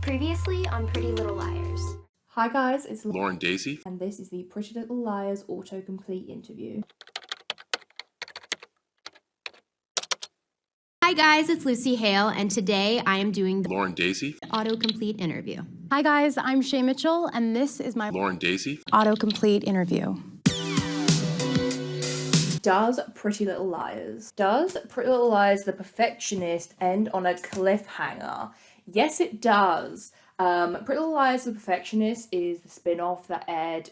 Previously on Pretty Little Liars. Hi guys, it's Lauren Daisy, and this is the Pretty Little Liars autocomplete interview. Hi guys, it's Lucy Hale, and today I am doing the Lauren Daisy, autocomplete interview. Hi guys, I'm Shay Mitchell, and this is my Lauren Daisy, autocomplete interview. Does Pretty Little Liars, The Perfectionist end on a cliffhanger? Yes, it does. Pretty Little Liars, The Perfectionist is the spin-off that aired,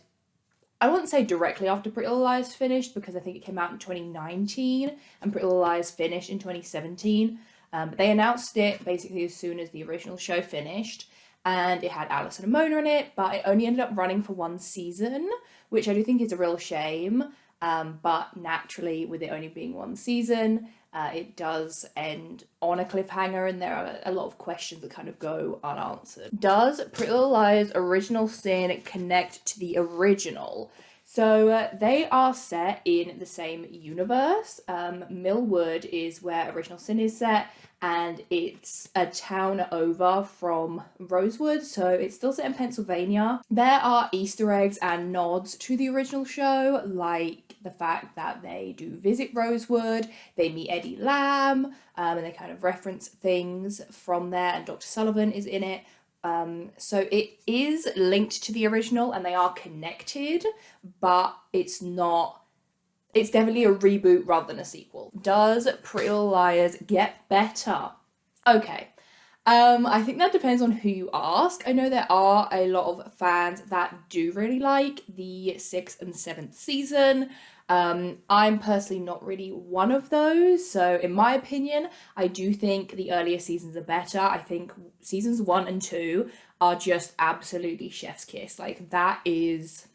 I wouldn't say directly after Pretty Little Liars finished, because I think it came out in 2019 and Pretty Little Liars finished in 2017. But they announced it basically as soon as the original show finished, and it had Alison and Mona in it, but it only ended up running for one season, which I do think is a real shame. But naturally, with it only being one season, it does end on a cliffhanger, and there are a lot of questions that kind of go unanswered. Does Pretty Little Liars Original Sin connect to the original? So they are set in the same universe. Millwood is where Original Sin is set, and it's a town over from Rosewood, so it's still set in Pennsylvania. There are Easter eggs and nods to the original show, like the fact that they do visit Rosewood, they meet Eddie Lamb, and they kind of reference things from there, and Dr. Sullivan is in it. So it is linked to the original and they are connected, but it's definitely a reboot rather than a sequel. Does Pretty Little Liars get better? Okay. I think that depends on who you ask. I know there are a lot of fans that do really like the 6th and 7th season. I'm personally not really one of those. So in my opinion, I do think the earlier seasons are better. I think seasons 1 and 2 are just absolutely chef's kiss. Like, that is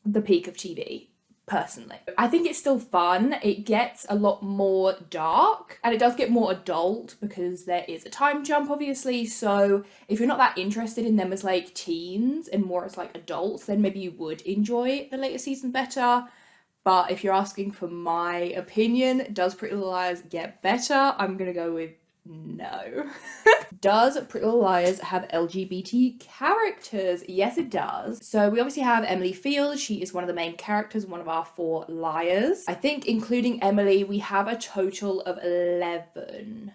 the peak of TV. Personally, I think it's still fun. It gets a lot more dark and it does get more adult because there is a time jump, obviously. So if you're not that interested in them as like teens and more as like adults, then maybe you would enjoy the later season better. But if you're asking for my opinion, does Pretty Little Liars get better? I'm gonna go with no. Does Pretty Little Liars have LGBT characters? Yes, it does. So we obviously have Emily Fields. She is one of the main characters, one of our 4 liars. I think including Emily, we have a total of 11.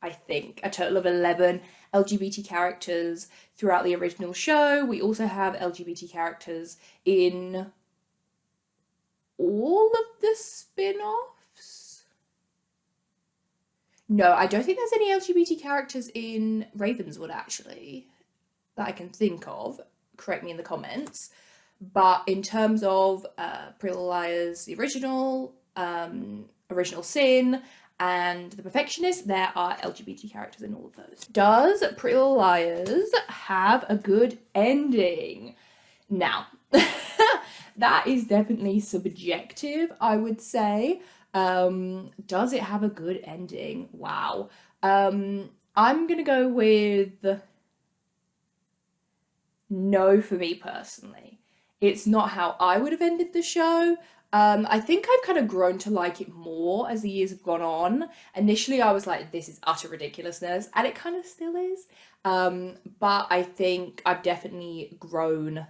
I think a total of 11 LGBT characters throughout the original show. We also have LGBT characters in all of the spin-offs. No, I don't think there's any LGBT characters in Ravenswood, actually, that I can think of. Correct me in the comments. But in terms of Pretty Little Liars, the original, Original Sin, and The Perfectionist, there are LGBT characters in all of those. Does Pretty Little Liars have a good ending? Now, that is definitely subjective, I would say. Does it have a good ending? Wow. I'm gonna go with no for me personally. It's not how I would have ended the show. I think I've kind of grown to like it more as the years have gone on. Initially, I was like, this is utter ridiculousness, and it kind of still is. But I think I've definitely grown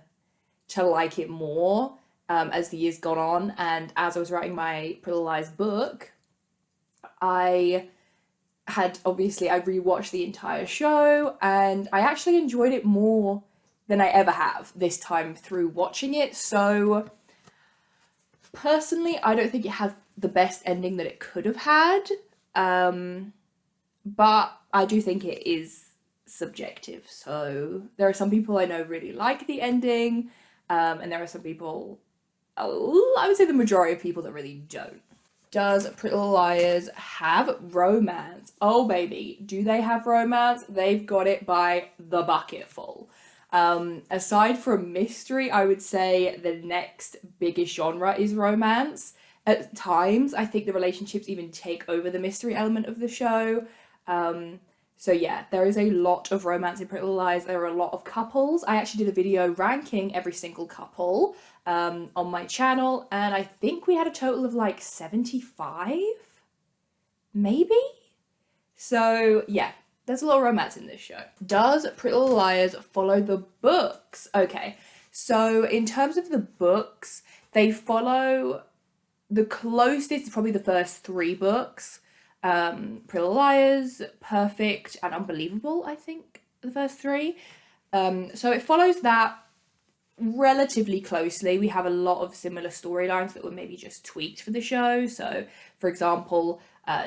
to like it more as the years gone on, and as I was writing my Pretty Little Lies book, I rewatched the entire show, and I actually enjoyed it more than I ever have this time through watching it. So personally, I don't think it has the best ending that it could have had, but I do think it is subjective. So there are some people I know really like the ending, and there are some people, I would say the majority of people, that really don't. Does Pretty Little Liars have romance? Oh baby, do they have romance? They've got it by the bucketful. Aside from mystery, I would say the next biggest genre is romance. At times, I think the relationships even take over the mystery element of the show. So yeah, there is a lot of romance in Pretty Little Lies. There are a lot of couples. I actually did a video ranking every single couple on my channel, and I think we had a total of like 75, maybe? So yeah, There's a lot of romance in this show. Does Pretty Little Liars follow the books? Okay, so in terms of the books, they follow the closest is probably the first 3 books. Pretty Little Liars, Perfect, and Unbelievable, I think, the first 3. So it follows that relatively closely. We have a lot of similar storylines that were maybe just tweaked for the show. So, for example,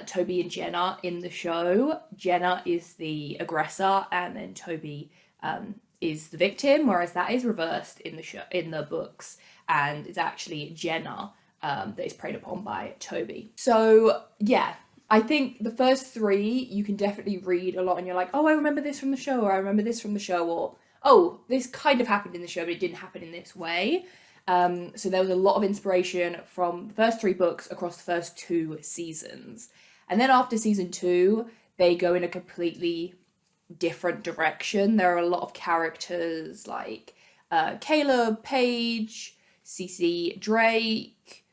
Toby and Jenna in the show, Jenna is the aggressor and then Toby is the victim, whereas that is reversed in the show, in the books, and it's actually Jenna that is preyed upon by Toby. So yeah, I think the first 3 you can definitely read a lot and you're like, oh, I remember this from the show, or I remember this from the show, or oh, this kind of happened in the show, but it didn't happen in this way. So there was a lot of inspiration from the first 3 books across the first 2 seasons. And then after season 2, they go in a completely different direction. There are a lot of characters like Caleb, Paige, Cece, Drake,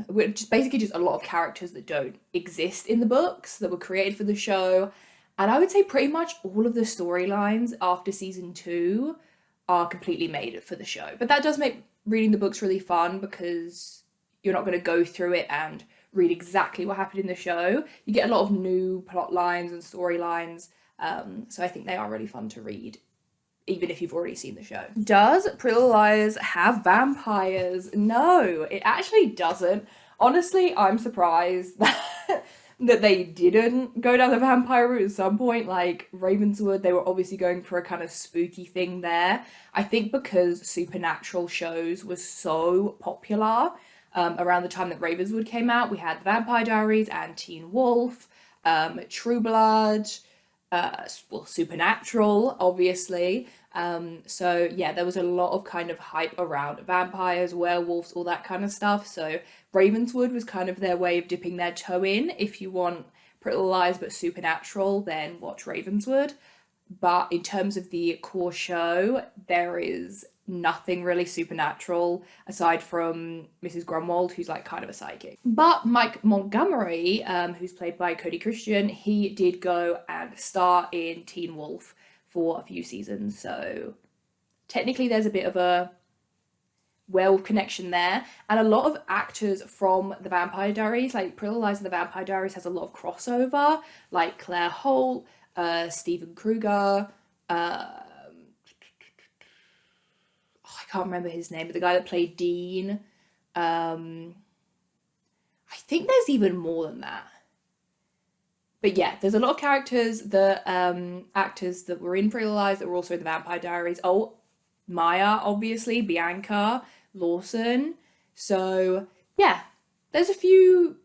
which is basically just a lot of characters that don't exist in the books that were created for the show. And I would say pretty much all of the storylines after season 2 are completely made for the show. But that does make reading the books really fun because you're not going to go through it and read exactly what happened in the show. You get a lot of new plot lines and storylines. So I think they are really fun to read, even if you've already seen the show. Does Pretty Little Liars have vampires? No, it actually doesn't. Honestly, I'm surprised that they didn't go down the vampire route at some point. Like Ravenswood, they were obviously going for a kind of spooky thing there. I think because supernatural shows was so popular around the time that Ravenswood came out, we had the Vampire Diaries and Teen Wolf, True Blood, Supernatural, obviously. So yeah, there was a lot of kind of hype around vampires, werewolves, all that kind of stuff. So Ravenswood was kind of their way of dipping their toe in. If you want Pretty Little Lies but supernatural, then watch Ravenswood. But in terms of the core show, there is nothing really supernatural aside from Mrs. Grunwald, who's like kind of a psychic. But Mike Montgomery, who's played by Cody Christian, he did go and star in Teen Wolf for a few seasons. So technically there's a bit of a werewolf connection there. And a lot of actors from the Vampire Diaries, like Pretty Little Lies and the Vampire Diaries has a lot of crossover, like Claire Holt, Stephen Kruger, I can't remember his name, but the guy that played Dean. I think there's even more than that. But yeah, there's a lot of characters that actors that were in Pretty Little Lies that were also in the Vampire Diaries. Oh, Maya, obviously, Bianca, Lawson. So yeah, there's a few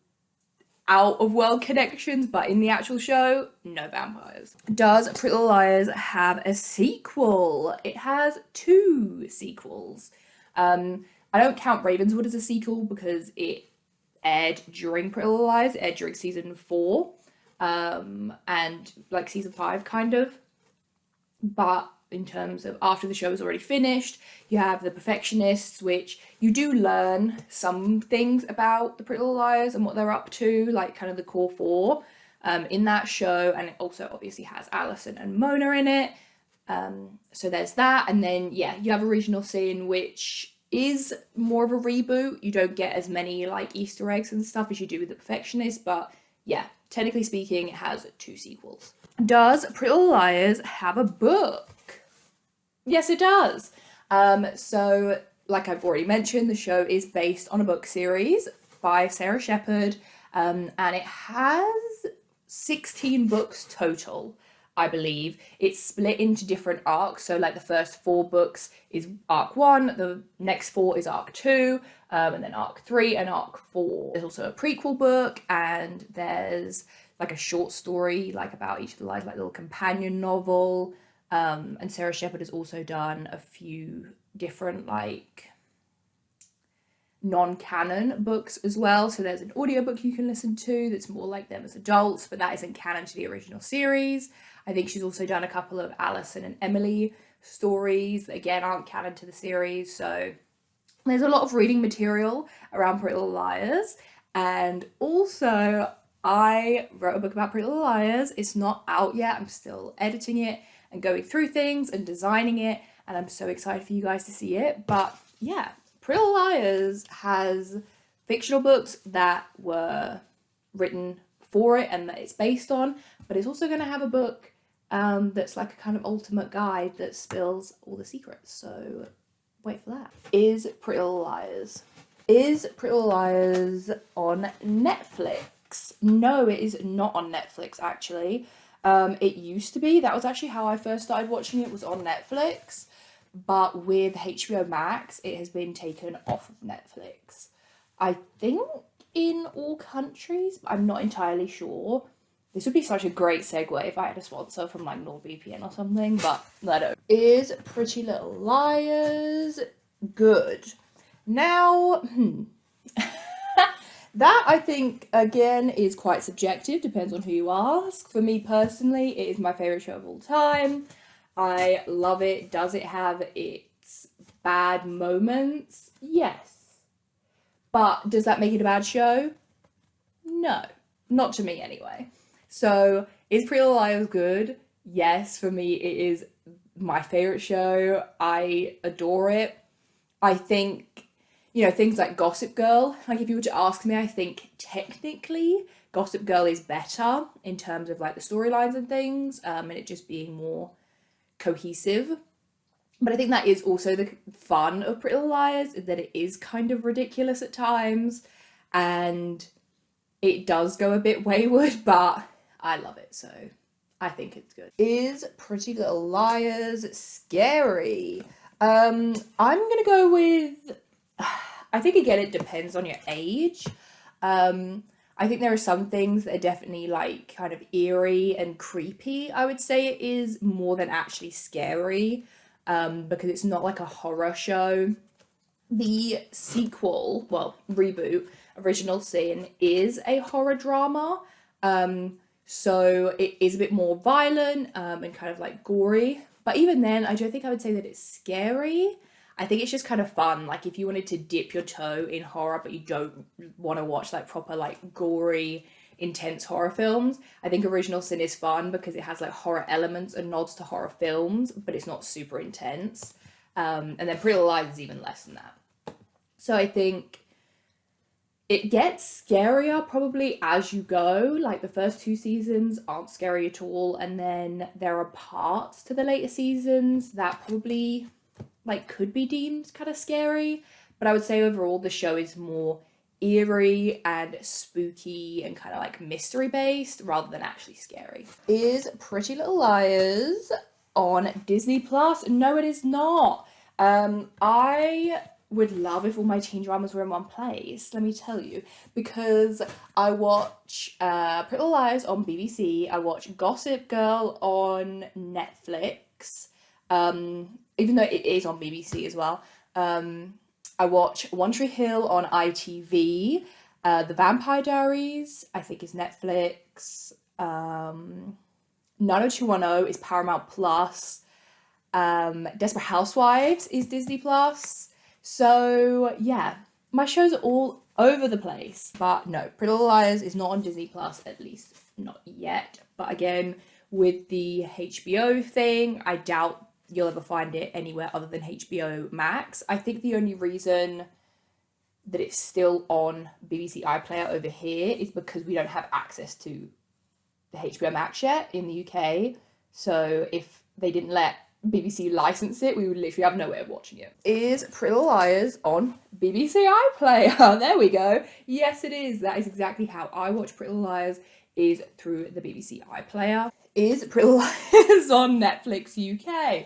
out of world connections, but in the actual show, no vampires. Does Pretty Little Liars have a sequel? It has 2 sequels. I don't count Ravenswood as a sequel because it aired during Pretty Little Lies. It aired during season 4 and like season 5 kind of. But in terms of after the show is already finished, you have The Perfectionists, which you do learn some things about the Pretty Little Liars and what they're up to, like kind of the core 4 in that show. And it also obviously has Alison and Mona in it. So there's that. And then, yeah, you have Original Sin, which is more of a reboot. You don't get as many like Easter eggs and stuff as you do with The Perfectionist. But yeah, technically speaking, it has 2 sequels. Does Pretty Little Liars have a book? Yes, it does. So, like I've already mentioned, the show is based on a book series by Sarah Shepard, and it has 16 books total, I believe. It's split into different arcs, so like the first 4 books is arc 1, the next 4 is arc 2, and then arc 3 and arc 4. There's also a prequel book, and there's like a short story like about each of the lives, like a little companion novel. And Sarah Shepard has also done a few different like non-canon books as well. So there's an audiobook you can listen to that's more like them as adults, but that isn't canon to the original series. I think she's also done a couple of Alison and Emily stories that again aren't canon to the series. So there's a lot of reading material around Pretty Little Liars. And also I wrote a book about Pretty Little Liars. It's not out yet. I'm still editing it and going through things and designing it, and I'm so excited for you guys to see it. But yeah, Pretty Little Liars has fictional books that were written for it and that it's based on, but it's also going to have a book that's like a kind of ultimate guide that spills all the secrets. So wait for that. Is Pretty Little Liars on Netflix? No, it is not on Netflix, actually. It used to be. That was actually how I first started watching it, was on Netflix. But with HBO Max, it has been taken off of Netflix. I think in all countries, but I'm not entirely sure. This would be such a great segue if I had a sponsor from like NordVPN or something, but I don't. Is Pretty Little Liars good? Now, that I think, again, is quite subjective, depends on who you ask. For me personally, it is my favourite show of all time. I love it. Does it have its bad moments? Yes. But does that make it a bad show? No. Not to me, anyway. So, is Pretty Little Liars good? Yes, for me, it is my favourite show. I adore it. I think, you know, things like Gossip Girl, like if you were to ask me, I think technically Gossip Girl is better in terms of like the storylines and things, and it just being more cohesive. But I think that is also the fun of Pretty Little Liars, is that it is kind of ridiculous at times, and it does go a bit wayward, but I love it, so I think it's good. Is Pretty Little Liars scary? I'm gonna go with, I think again it depends on your age. I think there are some things that are definitely like kind of eerie and creepy. I would say it is more than actually scary, because it's not like a horror show. The sequel, well, reboot, Original Sin, is a horror drama. So it is a bit more violent and kind of like gory. But even then, I don't think I would say that it's scary. I think it's just kind of fun. Like if you wanted to dip your toe in horror, but you don't want to watch like proper like gory, intense horror films, I think Original Sin is fun because it has like horror elements and nods to horror films, but it's not super intense. And then Pretty Little Liars is even less than that. So I think it gets scarier probably as you go. Like the first 2 seasons aren't scary at all, and then there are parts to the later seasons that probably like could be deemed kind of scary. But I would say overall the show is more eerie and spooky and kind of like mystery based rather than actually scary. Is Pretty Little Liars on Disney Plus? No, it is not. I would love if all my teen dramas were in one place, let me tell you, because I watch Pretty Little Liars on BBC, I watch Gossip Girl on Netflix, even though it is on BBC as well. I watch One Tree Hill on ITV, The Vampire Diaries, I think is Netflix, 90210 is Paramount Plus, Desperate Housewives is Disney Plus. So yeah, my shows are all over the place, but no, Pretty Little Liars is not on Disney Plus, at least not yet. But again, with the HBO thing, I doubt you'll ever find it anywhere other than HBO Max. I think the only reason that it's still on BBC iPlayer over here is because we don't have access to the HBO Max yet in the UK. So if they didn't let BBC license it, we would literally have no way of watching it. Is Pretty Little Liars on BBC iPlayer? There we go. Yes, it is. That is exactly how I watch Pretty Little Liars, is through the BBC iPlayer. Is Pretty Little Liars on Netflix UK?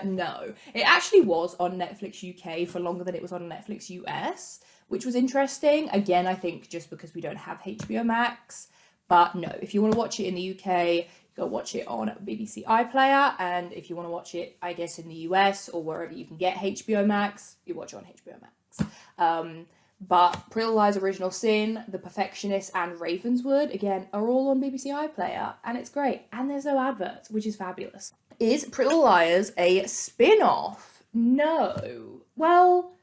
No. It actually was on Netflix UK for longer than it was on Netflix US, which was interesting. Again, I think just because we don't have HBO Max. But no, if you want to watch it in the UK, go watch it on BBC iPlayer, and if you want to watch it, I guess, in the US or wherever you can get HBO Max, you watch it on HBO Max. But Pretty Little Liars, Original Sin, The Perfectionist, and Ravenswood, again, are all on BBC iPlayer, and it's great. And there's no adverts, which is fabulous. Is Pretty Little Liars a spin-off? No. Well,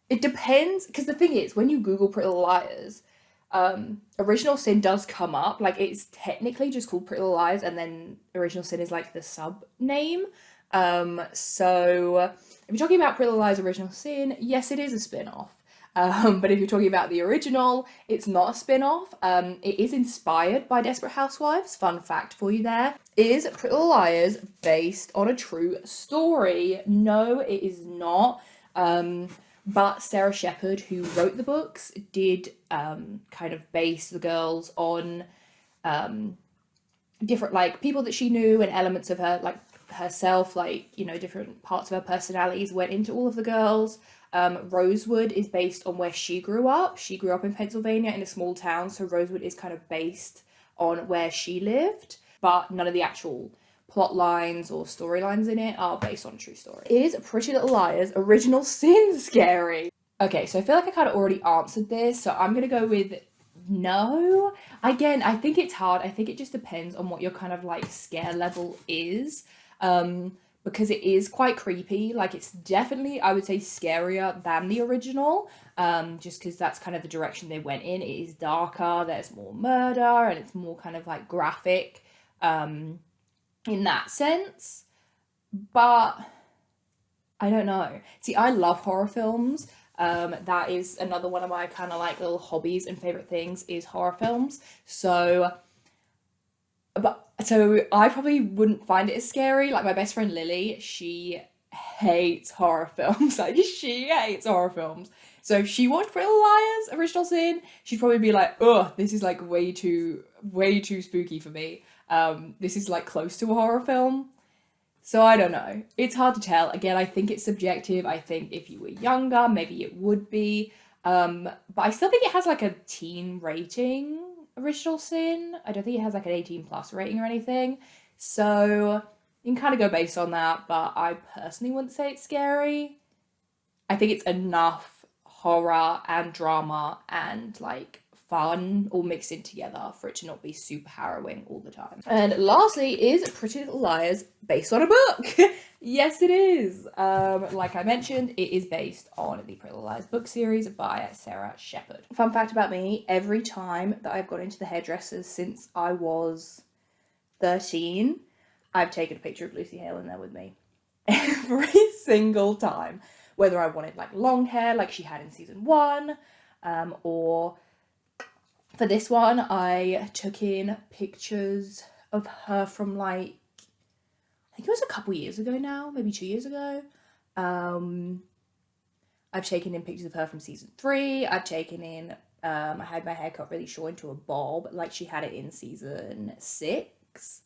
it depends, because the thing is, when you Google Pretty Little Liars, Original Sin does come up, like it's technically just called Pretty Little Liars, and then Original Sin is like the sub name. So if you're talking about Pretty Little Liars Original Sin, yes, it is a spin-off. But if you're talking about the original, it's not a spin-off. It is inspired by Desperate Housewives. Fun fact for you there. Is Pretty Little Liars based on a true story? No, it is not. But Sarah Shepard, who wrote the books, did kind of base the girls on different like people that she knew and elements of her, like herself, like, you know, different parts of her personalities went into all of the girls. Rosewood is based on where she grew up. She grew up in Pennsylvania in a small town, so Rosewood is kind of based on where she lived, but none of the actual plot lines or storylines in it are based on a true story. Is Pretty Little Liars Original Sin scary? Okay, so I feel like I kind of already answered this, so I'm gonna go with no. Again, I think it's hard. I think it just depends on what your kind of like scare level is. Because it is quite creepy. Like, it's definitely, I would say, scarier than the original, just because that's kind of the direction they went in. It is darker, there's more murder, and it's more kind of like graphic in that sense. But I don't know. See, I love horror films. That is another one of my kind of like little hobbies and favorite things is horror films. So I probably wouldn't find it as scary. Like, my best friend Lily, she hates horror films. Like, she hates horror films. So if she watched Pretty Little Liars Original Sin, she'd probably be like, ugh, this is like way too spooky for me. This is like close to a horror film. So I don't know. It's hard to tell. Again, I think it's subjective. I think if you were younger, maybe it would be. But I still think it has like a teen rating. Original Sin. I don't think it has like an 18 plus rating or anything. So you can kind of go based on that, but I personally wouldn't say it's scary. I think it's enough horror and drama and like fun all mixed in together for it to not be super harrowing all the time. And lastly, is Pretty Little Liars based on a book? Yes, it is. Like I mentioned, it is based on the Pretty Little Liars book series by Sarah Shepard. Fun fact about me, every time that I've gone into the hairdressers since I was 13, I've taken a picture of Lucy Hale in there with me. Every single time. Whether I wanted like long hair like she had in season 1, or for this one, I took in pictures of her from like, I think it was a couple years ago now, maybe 2 years ago. I've taken in pictures of her from season 3. I've taken in, I had my hair cut really short into a bob, like she had it in season 6.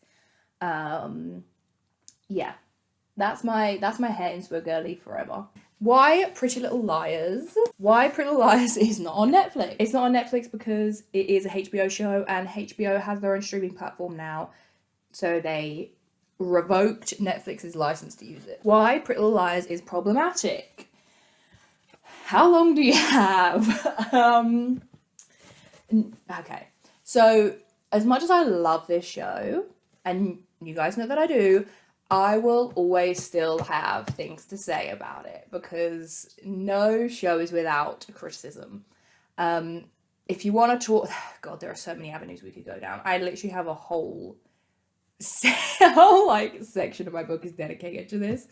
Yeah, that's my hair inspo girly forever. Why Pretty Little Liars? Why Pretty Little Liars is not on Netflix? It's not on Netflix because it is a HBO show and HBO has their own streaming platform now. So they revoked Netflix's license to use it. Why Pretty Little Liars is problematic? How long do you have? Okay, so as much as I love this show, and you guys know that I do, I will always still have things to say about it because no show is without criticism. If you want to talk, God, there are so many avenues we could go down. I literally have a whole like section of my book is dedicated to this.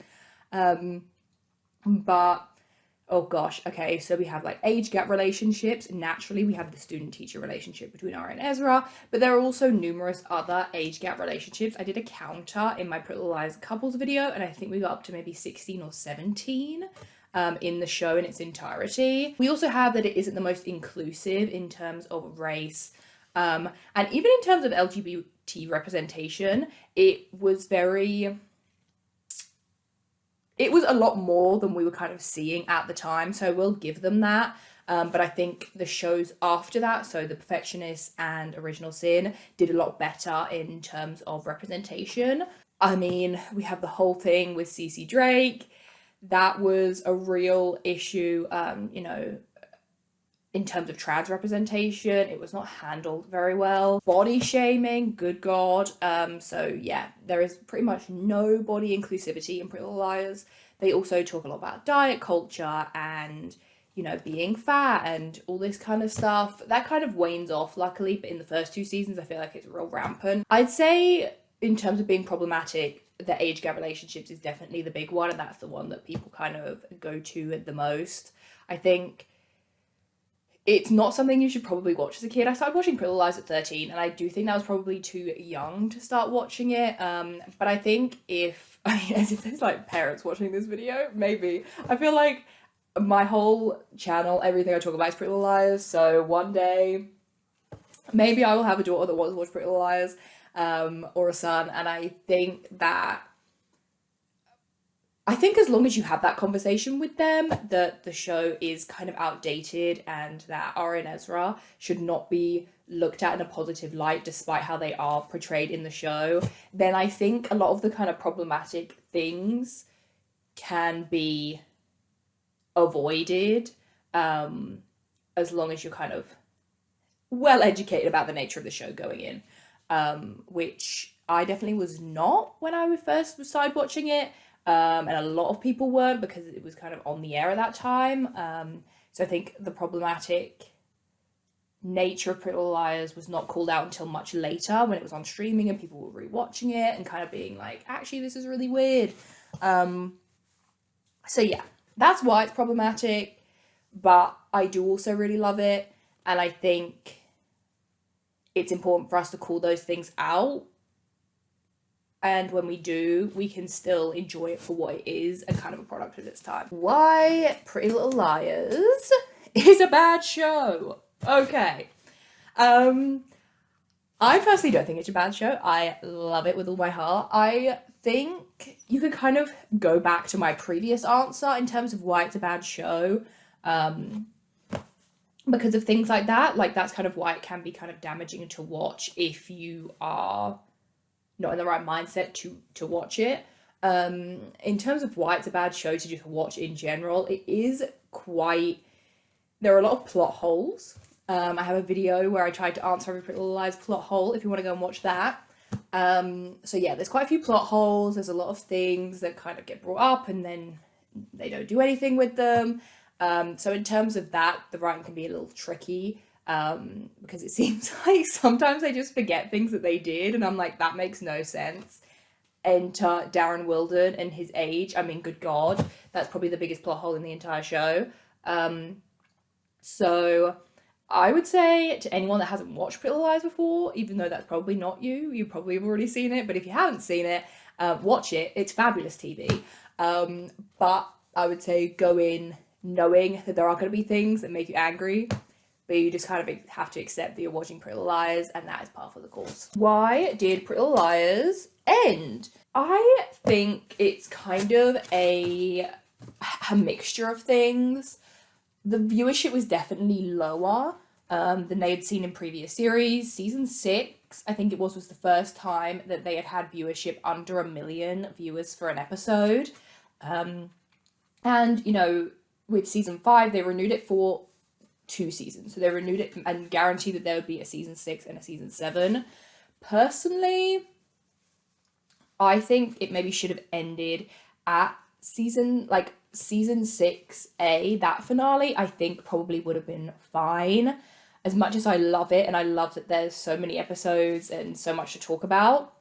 But oh gosh, okay, so we have like age gap relationships. Naturally, we have the student-teacher relationship between Aria and Ezra, but there are also numerous other age gap relationships. I did a counter in my Pretty Little Liars couples video, and I think we got up to maybe 16 or 17 in the show in its entirety. We also have that it isn't the most inclusive in terms of race, and even in terms of LGBT representation, it was a lot more than we were kind of seeing at the time, so we'll give them that. But I think the shows after that, so The Perfectionist and Original Sin, did a lot better in terms of representation. I mean, we have the whole thing with CC Drake. That was a real issue, in terms of trans representation. It was not handled very well. Body shaming, good God. So yeah, there is pretty much no body inclusivity in Pretty Little Liars. They also talk a lot about diet culture and, you know, being fat and all this kind of stuff. That kind of wanes off, luckily, but in the first 2 seasons, I feel like it's real rampant. I'd say, in terms of being problematic, the age gap relationships is definitely the big one, and that's the one that people kind of go to the most. I think it's not something you should probably watch as a kid. I started watching Pretty Little Lies at 13, and I do think that was probably too young to start watching it. But I think as if there's like parents watching this video, maybe. I feel like my whole channel, everything I talk about is Pretty Little Liars, so one day maybe I will have a daughter that wants to watch Pretty Little Liars, or a son, and I think as long as you have that conversation with them, that the show is kind of outdated and that Aria and Ezra should not be looked at in a positive light despite how they are portrayed in the show, then I think a lot of the kind of problematic things can be avoided, as long as you're kind of well educated about the nature of the show going in, which I definitely was not when I first started watching it. And a lot of people weren't because it was kind of on the air at that time. So I think the problematic nature of Pretty Little Liars was not called out until much later when it was on streaming and people were rewatching it and kind of being like, actually, this is really weird. So yeah, that's why it's problematic, but I do also really love it. And I think it's important for us to call those things out. And when we do, we can still enjoy it for what it is and kind of a product of its time. Why Pretty Little Liars is a bad show. Okay. I personally don't think it's a bad show. I love it with all my heart. I think you could kind of go back to my previous answer in terms of why it's a bad show. Because of things like that. Like, that's kind of why it can be kind of damaging to watch if you are not in the right mindset to watch it. In terms of why it's a bad show to just watch in general, it is there are a lot of plot holes. I have a video where I tried to answer every Pretty Little Lies plot hole if you want to go and watch that. So yeah, there's quite a few plot holes. There's a lot of things that kind of get brought up and then they don't do anything with them. So in terms of that, the writing can be a little tricky. Because it seems like sometimes they just forget things that they did, and I'm like, that makes no sense. Enter Darren Wilden and his age. I mean, good God, that's probably the biggest plot hole in the entire show. So I would say to anyone that hasn't watched Pretty Little Lies before, even though that's probably not you probably have already seen it, but if you haven't seen it, watch it. It's fabulous TV. But I would say go in knowing that there are going to be things that make you angry, but you just kind of have to accept that you're watching Pretty Little Liars, and that is part of the course. Why did Pretty Little Liars end? I think it's kind of a mixture of things. The viewership was definitely lower than they had seen in previous series. Season 6, I think it was the first time that they had viewership under 1 million viewers for an episode. And, you know, with season 5, they renewed it for 2 seasons. So they renewed it and guaranteed that there would be a season 6 and a season 7. Personally, I think it maybe should have ended at season 6A. That finale, I think, probably would have been fine. As much as I love it, and I love that there's so many episodes and so much to talk about,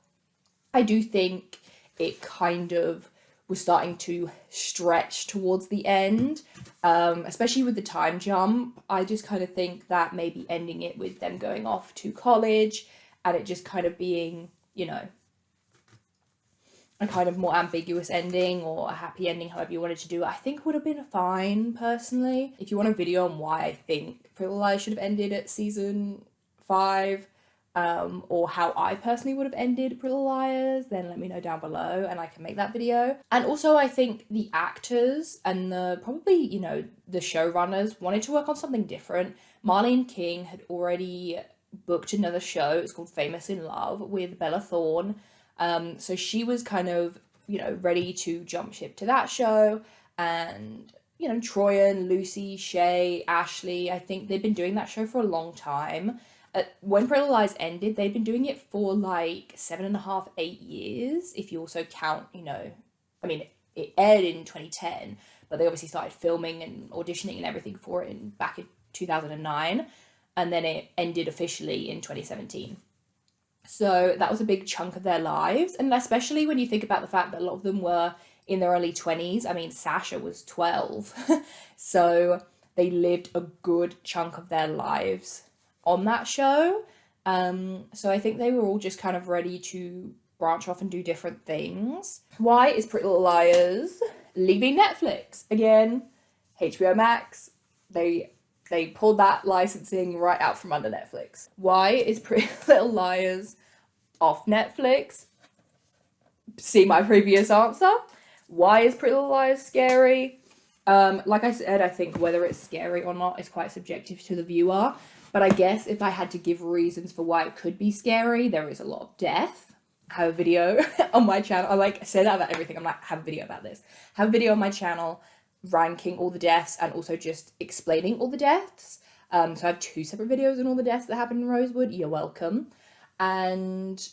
I do think it kind of was starting to stretch towards the end, especially with the time jump. I just kind of think that maybe ending it with them going off to college and it just kind of being, you know, a kind of more ambiguous ending or a happy ending, however you wanted to do it, I think would have been fine, personally. If you want a video on why I think Pretty Little Lies should have ended at season 5, or how I personally would have ended Pretty Little Liars, then let me know down below and I can make that video. And also I think the actors and the showrunners wanted to work on something different. Marlene King had already booked another show. It's called Famous in Love with Bella Thorne. So she was kind of, you know, ready to jump ship to that show. And, you know, Troyan, Lucy, Shay, Ashley, I think they've been doing that show for a long time. When Pretty Little Lies ended, they'd been doing it for like 7.5, 8 years. If you also count, you know, I mean, it aired in 2010, but they obviously started filming and auditioning and everything for it back in 2009, and then it ended officially in 2017. So that was a big chunk of their lives, and especially when you think about the fact that a lot of them were in their early 20s. I mean, Sasha was 12, so they lived a good chunk of their lives on that show. So I think they were all just kind of ready to branch off and do different things. Why is Pretty Little Liars leaving Netflix? Again, HBO Max, they pulled that licensing right out from under Netflix. Why is Pretty Little Liars off Netflix? See my previous answer. Why is Pretty Little Liars scary? Like I said, I think whether it's scary or not is quite subjective to the viewer. But I guess if I had to give reasons for why it could be scary, there is a lot of death. I have a video on my channel. I say that about everything. I'm like, have a video about this. Have a video on my channel ranking all the deaths and also just explaining all the deaths. So I have 2 separate videos on all the deaths that happened in Rosewood. You're welcome. And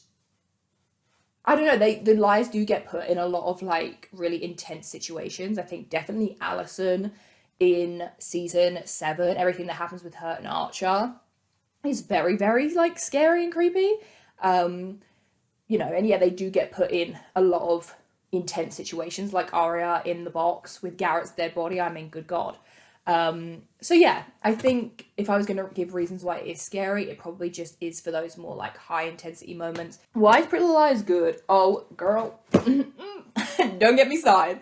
I don't know, the liars do get put in a lot of like really intense situations. I think definitely Alison in season 7, everything that happens with her and Archer is very, very like scary and creepy. You know, and yeah, they do get put in a lot of intense situations, like Aria in the box with Garrett's dead body. I mean, good God. So yeah, I think if I was going to give reasons why it is scary, it probably just is for those more like high intensity moments. Why is Pretty Little Liars good? Oh, girl, don't get me started.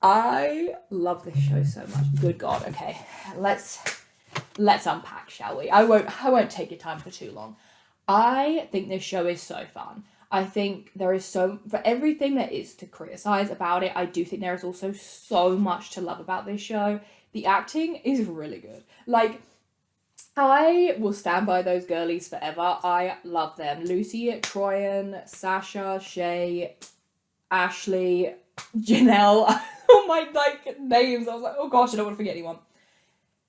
I love this show so much. Good God. Okay, let's unpack, shall we? I won't take your time for too long. I think this show is so fun. I think there is for everything there is to criticize about it, I do think there is also so much to love about this show. The acting is really good. Like, I will stand by those girlies forever. I love them. Lucy, Troyan, Sasha, Shay, Ashley, Janelle. All my like names. I was like, oh gosh, I don't want to forget anyone.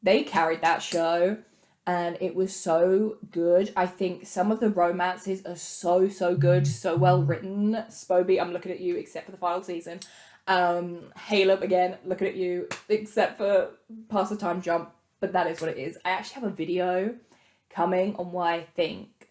They carried that show. And it was so good. I think some of the romances are so good, so well written. Spoby, I'm looking at you, except for the final season. Caleb, again, looking at you, except for past the time jump. But that is what it is. I actually have a video coming on why I think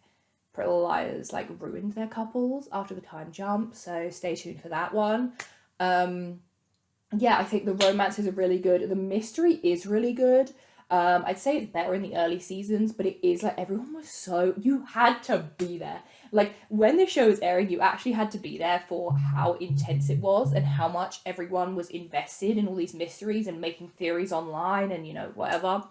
Pretty Little Liars like ruined their couples after the time jump. So stay tuned for that one. Yeah, I think the romances are really good. The mystery is really good. I'd say it's better in the early seasons, but it is like everyone was you had to be there. Like when the show was airing, you actually had to be there for how intense it was and how much everyone was invested in all these mysteries and making theories online and, you know, whatever.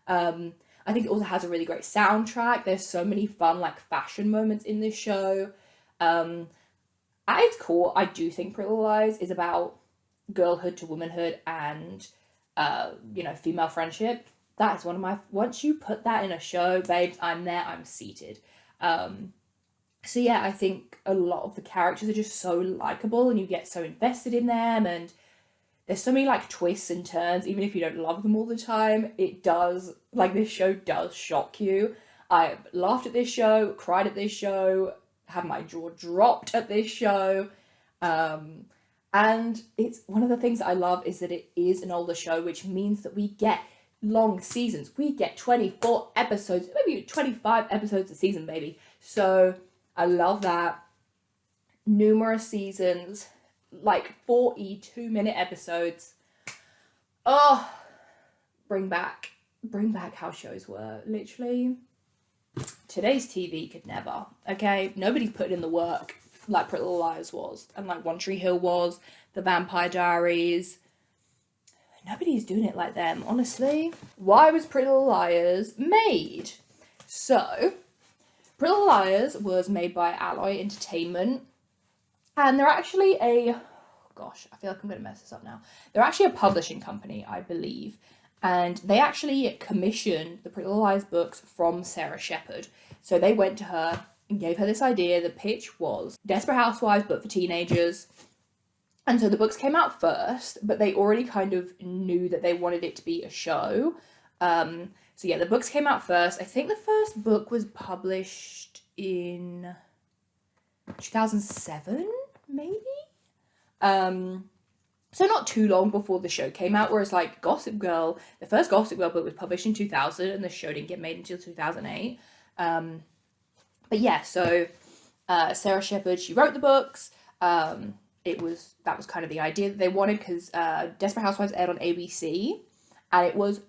I think it also has a really great soundtrack. There's so many fun like fashion moments in this show. At its core, I do think Pretty Little Lies is about girlhood to womanhood and, you know, female friendship. That is one of my, once you put that in a show, babes, I'm there, I'm seated. So yeah, I think a lot of the characters are just so likable and you get so invested in them, and there's so many like twists and turns, even if you don't love them all the time. It does, like this show does shock you. I laughed at this show, cried at this show, had my jaw dropped at this show. And it's one of the things that I love is that it is an older show, which means that we get long seasons. We get 24 episodes, maybe 25 episodes a season, baby. So I love that. Numerous seasons, like 42-minute episodes. Oh, bring back how shows were. Literally, today's TV could never. Okay, nobody's putting in the work like Pretty Little Liars was, and like One Tree Hill was, The Vampire Diaries. Nobody's doing it like them, honestly. Why was Pretty Little Liars made? So, Pretty Little Liars was made by Alloy Entertainment, and they're actually I feel like I'm going to mess this up now. They're actually a publishing company, I believe, and they actually commissioned the Pretty Little Liars books from Sarah Shepherd. So they went to her and gave her this idea. The pitch was Desperate Housewives, but for teenagers. And so the books came out first, but they already kind of knew that they wanted it to be a show. So yeah, the books came out first. I think the first book was published in 2007, maybe? So So not too long before the show came out, whereas like Gossip Girl, the first Gossip Girl book was published in 2000 and the show didn't get made until 2008. But yeah, so Sarah Shepherd, she wrote the books. That was kind of the idea that they wanted, because Desperate Housewives aired on ABC and it was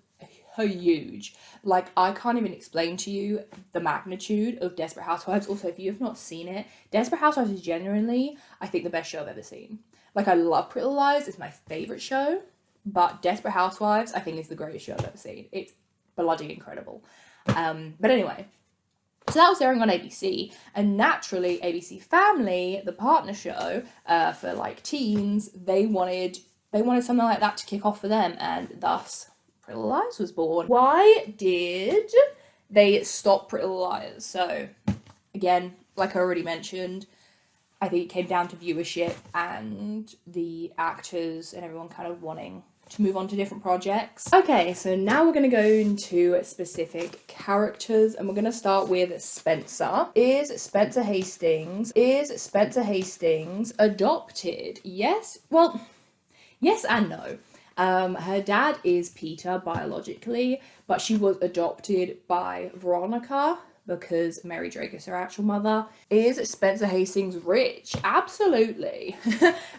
huge. Like, I can't even explain to you the magnitude of Desperate Housewives. Also, if you have not seen it, Desperate Housewives is genuinely, I think, the best show I've ever seen. Like, I love Pretty Little Lies, it's my favourite show, but Desperate Housewives, I think, is the greatest show I've ever seen. It's bloody incredible. But anyway, so that was airing on ABC, and naturally, ABC Family, the partner show for like teens, they wanted something like that to kick off for them, and thus Pretty Little Lies was born. Why did they stop Pretty Little Liars? So again, like I already mentioned, I think it came down to viewership and the actors and everyone kind of wanting to move on to different projects. Okay, so now we're going to go into specific characters, and we're going to start with Spencer. Is Spencer Hastings adopted? Yes. Well, yes and no. Her dad is Peter biologically, but she was adopted by Veronica because Mary Drake is her actual mother. Is Spencer Hastings rich? Absolutely.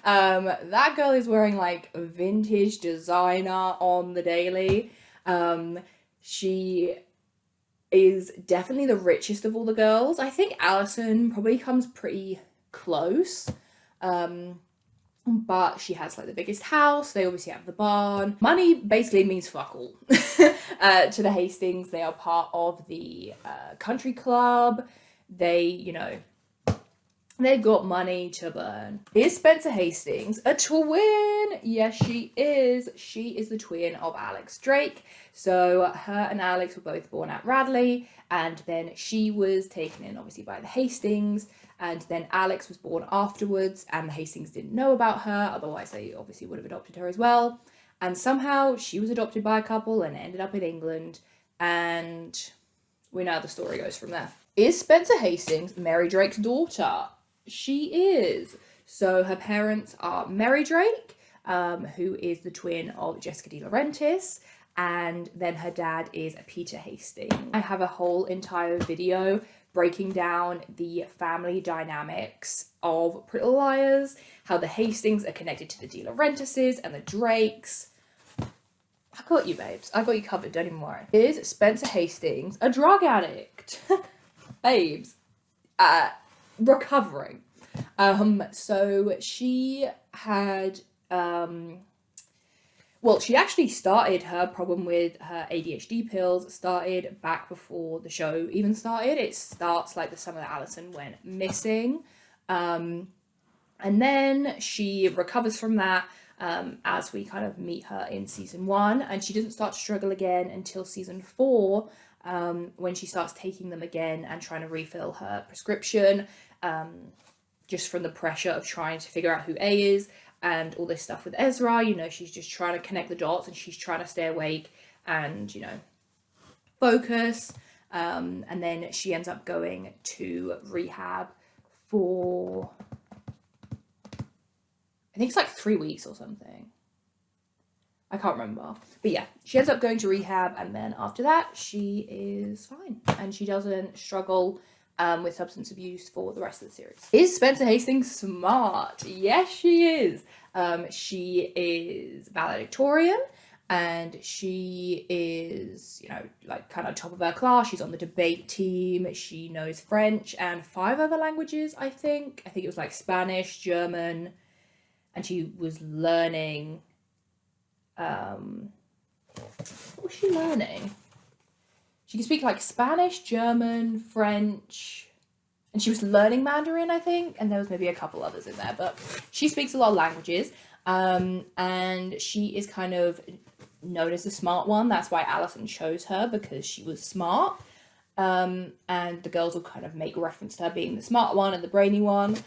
That girl is wearing like vintage designer on the daily. She is definitely the richest of all the girls. I think Alison probably comes pretty close. But she has like the biggest house. They obviously have the barn. Money basically means fuck all to the Hastings. They are part of the country club. They've got money to burn. Is Spencer Hastings a twin? Yes, she is. She is the twin of Alex Drake. So her and Alex were both born at Radley, and then she was taken in obviously by the Hastings. And then Alex was born afterwards, and the Hastings didn't know about her, otherwise they obviously would have adopted her as well. And somehow she was adopted by a couple and ended up in England, and we know how the story goes from there. Is Spencer Hastings Mary Drake's daughter? She is. So her parents are Mary Drake, who is the twin of Jessica DiLaurentis, and then her dad is Peter Hastings. I have a whole entire video breaking down the family dynamics of Pretty Little Liars, how the Hastings are connected to the DiLaurentises and the Drakes. I got you, babes. I got you covered, don't even worry. Is Spencer Hastings a drug addict? Babes, recovering. So she had, she actually started her problem with her ADHD pills, started back before the show even started. It starts like the summer that Alison went missing. And then she recovers from that as we kind of meet her in season 1. And she doesn't start to struggle again until season 4, when she starts taking them again and trying to refill her prescription, just from the pressure of trying to figure out who A is. And all this stuff with Ezra, she's just trying to connect the dots and she's trying to stay awake and, focus. And then she ends up going to rehab for, I think it's like 3 weeks or something. I can't remember. But yeah, she ends up going to rehab, and then after that, she is fine. And she doesn't struggle with substance abuse for the rest of the series. Is Spencer Hastings smart? Yes, she is. She is valedictorian, and she is, kind of top of her class. She's on the debate team. She knows French and 5 other languages, I think. I think it was like Spanish, German, and she was learning, what was she learning? She can speak like Spanish, German, French, and she was learning Mandarin, I think, and there was maybe a couple others in there, but she speaks a lot of languages, and she is kind of known as the smart one. That's why Alison chose her, because she was smart, and the girls will kind of make reference to her being the smart one and the brainy one.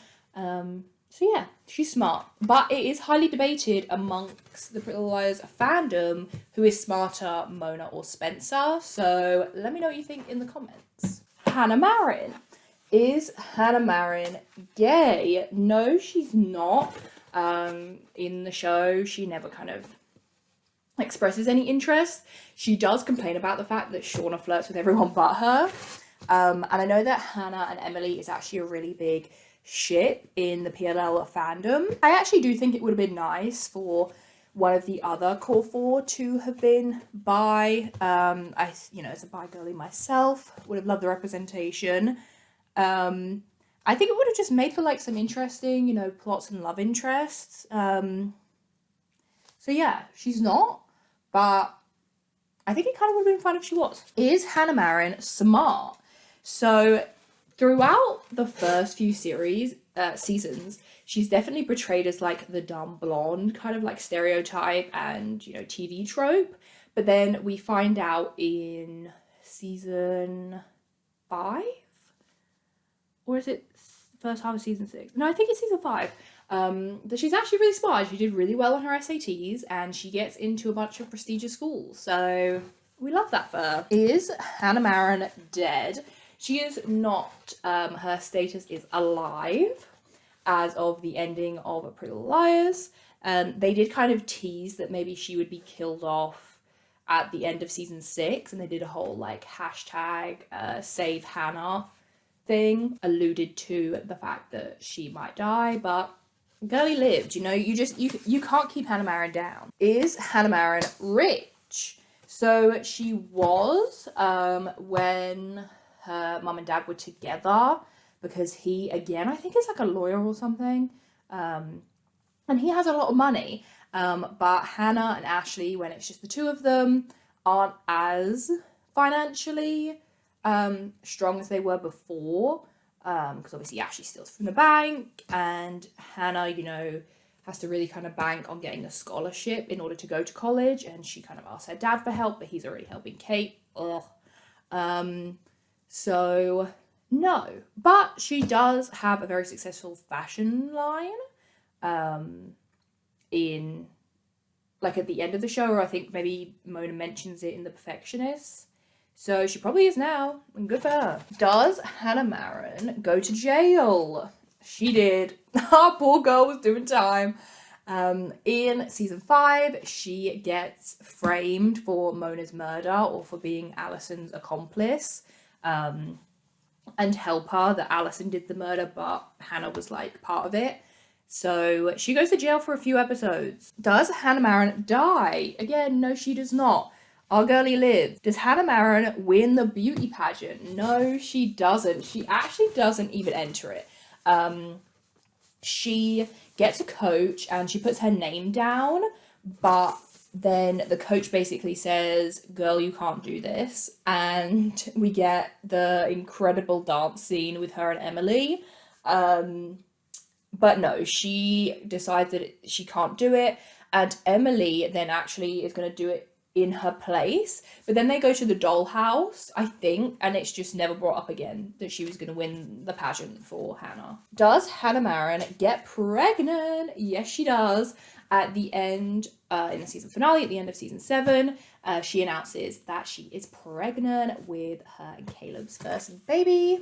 So yeah, she's smart, but it is highly debated amongst the Pretty Little Liars fandom who is smarter, Mona or Spencer. So let me know what you think in the comments. Hanna Marin. Is Hanna Marin gay? No, she's not. In the show, she never kind of expresses any interest. She does complain about the fact that Shauna flirts with everyone but her. And I know that Hannah and Emily is actually a really big ship in the PLL fandom. I actually do think it would have been nice for one of the other core four to have been bi. As a bi girly myself, would have loved the representation. I think it would have just made for like some interesting, plots and love interests. So yeah, she's not, but I think it kind of would have been fun if she was. Is Hannah Marin smart? So throughout the first few seasons, she's definitely portrayed as like the dumb blonde kind of like stereotype and, TV trope. But then we find out in season 5, or is it first half of season 6? No, I think it's season 5. That she's actually really smart. She did really well on her SATs and she gets into a bunch of prestigious schools. So we love that for her. Is Hannah Marin dead? She is not. Her status is alive as of the ending of Pretty Little Liars. They did kind of tease that maybe she would be killed off at the end of season 6, and they did a whole like hashtag save Hannah thing, alluded to the fact that she might die, but girlie lived. You can't keep Hannah Marin down. Is Hannah Marin rich? So she was when her mum and dad were together, because he, again, I think is like a lawyer or something, and he has a lot of money, but Hannah and Ashley, when it's just the two of them, aren't as financially strong as they were before, because obviously Ashley steals from the bank, and Hannah, has to really kind of bank on getting a scholarship in order to go to college, and she kind of asks her dad for help, but he's already helping Kate. So no, but she does have a very successful fashion line in like at the end of the show, or I think maybe Mona mentions it in The Perfectionists. So she probably is now, and good for her. Does Hannah Marin go to jail? She did. Our poor girl was doing time. In season 5, she gets framed for Mona's murder, or for being Alison's accomplice, and helper, that Alison did the murder, but Hannah was like part of it. So she goes to jail for a few episodes. Does Hannah Marin die? Again, no, she does not. Our girlie lives. Does Hannah Marin win the beauty pageant? No, she doesn't. She actually doesn't even enter it. She gets a coach and she puts her name down, but then the coach basically says, girl, you can't do this. And we get the incredible dance scene with her and Emily. But no, she decides that she can't do it. And Emily then actually is going to do it in her place. But then they go to the dollhouse, I think, and it's just never brought up again that she was going to win the pageant for Hannah. Does Hannah Marin get pregnant? Yes, she does. At the end, in the season finale, at the end of season 7, she announces that she is pregnant with her and Caleb's first baby.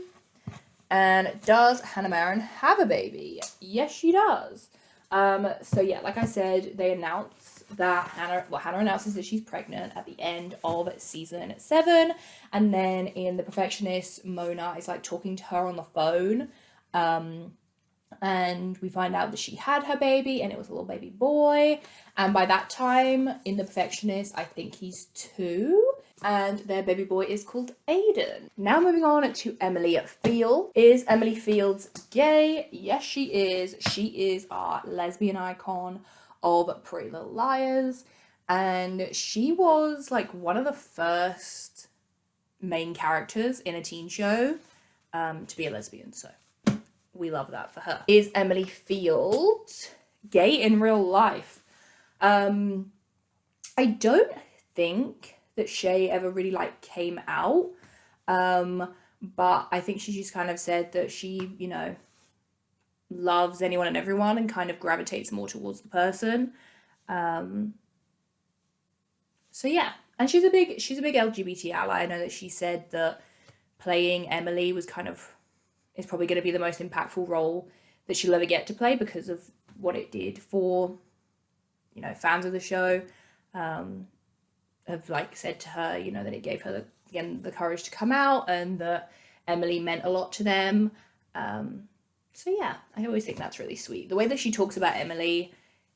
And does Hannah Marin have a baby? Yes, she does. So yeah, like I said, they announce that Hannah announces that she's pregnant at the end of season 7. And then in The Perfectionist, Mona is like talking to her on the phone. And we find out that she had her baby and it was a little baby boy. And by that time, in The Perfectionist, I think he's 2. And their baby boy is called Aiden. Now moving on to Emily Field. Is Emily Fields gay? Yes, she is. She is our lesbian icon of Pretty Little Liars. And she was like one of the first main characters in a teen show to be a lesbian. So we love that for her. Is Emily Field gay in real life? I don't think that Shay ever really like came out, but I think she just kind of said that she, loves anyone and everyone and kind of gravitates more towards the person. So yeah, and she's a big LGBT ally. I know that she said that playing Emily is probably going to be the most impactful role that she'll ever get to play because of what it did for, you know, fans of the show. Have like said to her, you know, that it gave her the courage to come out, and that Emily meant a lot to them. So yeah, I always think that's really sweet. The way that she talks about Emily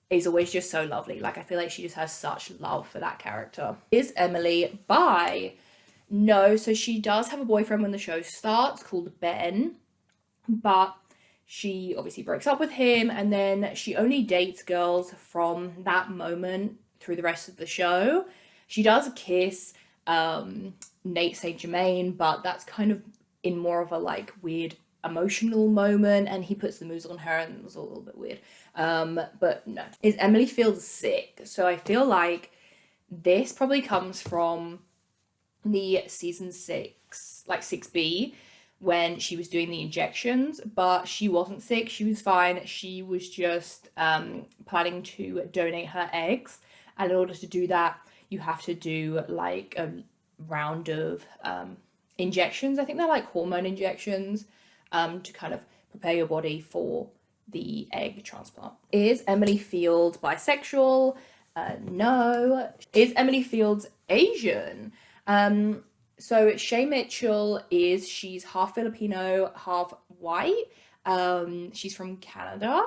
is always just so lovely. Like, I feel like she just has such love for that character. Is Emily bi? No, so she does have a boyfriend when the show starts called Ben, but she obviously breaks up with him, and then she only dates girls from that moment through the rest of the show. She does kiss Nate St. Germain, but that's kind of in more of a like weird emotional moment, and he puts the moves on her, and it was a little bit weird. But no. Is Emily feels sick? So I feel like this probably comes from the season 6, like 6B, when she was doing the injections, but she wasn't sick, she was fine. She was just planning to donate her eggs, and in order to do that, you have to do like a round of injections. I think they're like hormone injections to kind of prepare your body for the egg transplant. Is Emily Fields bisexual? No. Is Emily Fields Asian? So Shay Mitchell she's half Filipino, half white. She's from Canada.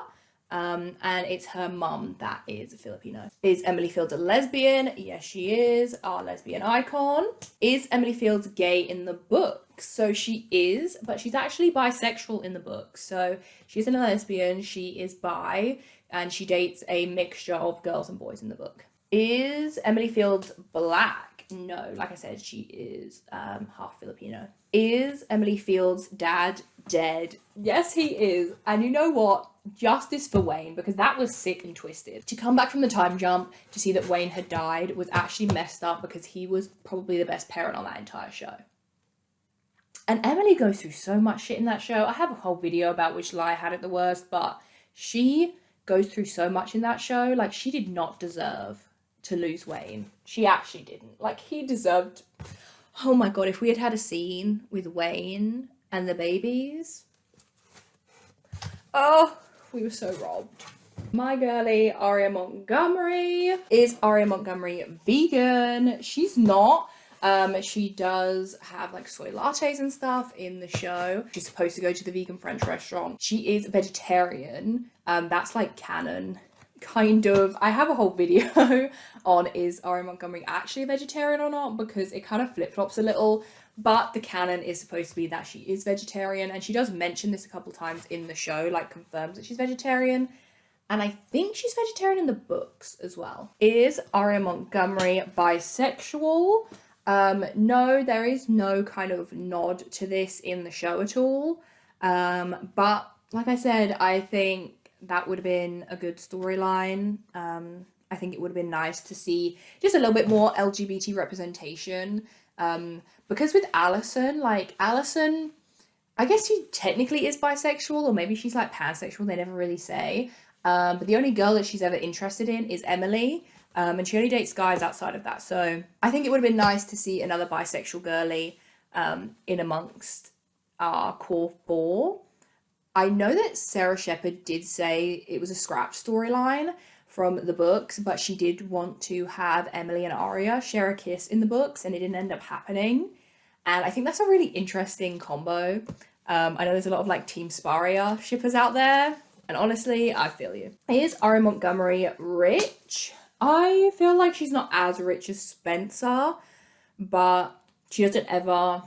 And it's her mum that is Filipino. Is Emily Fields a lesbian? Yes, she is, our lesbian icon. Is Emily Fields gay in the book? So she is, but she's actually bisexual in the book. So she isn't a lesbian, she is bi, and she dates a mixture of girls and boys in the book. Is Emily Fields black? No, like I said, she is half Filipino. Is Emily Fields' dad dead? Yes, he is. And you know what? Justice for Wayne, because that was sick and twisted. To come back from the time jump to see that Wayne had died was actually messed up, because he was probably the best parent on that entire show. And Emily goes through so much shit in that show. I have a whole video about which lie had it the worst, but she goes through so much in that show. Like, she did not deserve to lose Wayne. She actually didn't. Like, he deserved... Oh my god, if we had had a scene with Wayne and the babies... Oh, we were so robbed. My girly, Aria Montgomery. Is Aria Montgomery vegan? She's not. She does have like soy lattes and stuff in the show. She's supposed to go to the vegan French restaurant. She is vegetarian. That's like canon. Kind of. I have a whole video on is Aria Montgomery actually a vegetarian or not, because it kind of flip-flops a little, but the canon is supposed to be that she is vegetarian, and she does mention this a couple times in the show, like confirms that she's vegetarian, and I think she's vegetarian in the books as well. Is Aria Montgomery bisexual? No, there is no kind of nod to this in the show at all, but like I said, I think that would have been a good storyline. I think it would have been nice to see just a little bit more LGBT representation. Because with Alison, I guess she technically is bisexual, or maybe she's like pansexual, they never really say. But the only girl that she's ever interested in is Emily. And she only dates guys outside of that. So I think it would have been nice to see another bisexual girly in amongst our core 4. I know that Sarah Shepherd did say it was a scrap storyline from the books, but she did want to have Emily and Aria share a kiss in the books, and it didn't end up happening. And I think that's a really interesting combo. I know there's a lot of like Team Sparia shippers out there, and honestly, I feel you. Is Aria Montgomery rich? I feel like she's not as rich as Spencer, but she doesn't ever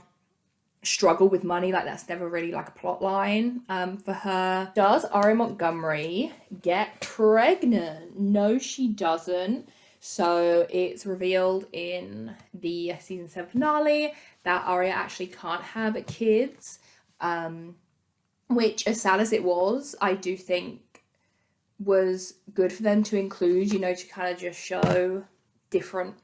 struggle with money. Like, that's never really like a plot line for her. Does Aria Montgomery get pregnant? No, she doesn't. So it's revealed in the season 7 finale that Aria actually can't have kids, which, as sad as it was, I do think was good for them to include, you know, to kind of just show different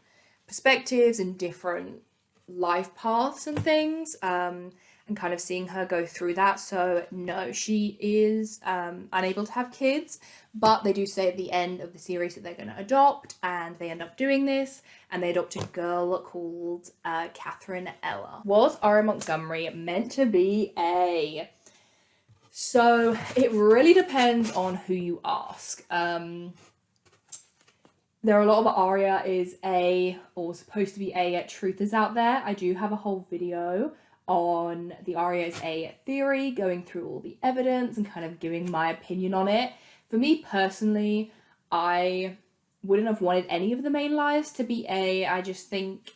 perspectives and different life paths and things, and kind of seeing her go through that. So no, she is unable to have kids, but they do say at the end of the series that they're going to adopt, and they end up doing this, and they adopt a girl called Catherine Ella. Was Aria Montgomery meant to be a... So it really depends on who you ask. There are a lot of aria is A, or supposed to be A, truthers out there. I do have a whole video on the aria is A theory, going through all the evidence and kind of giving my opinion on it. For me personally, I wouldn't have wanted any of the main liars to be A. I just think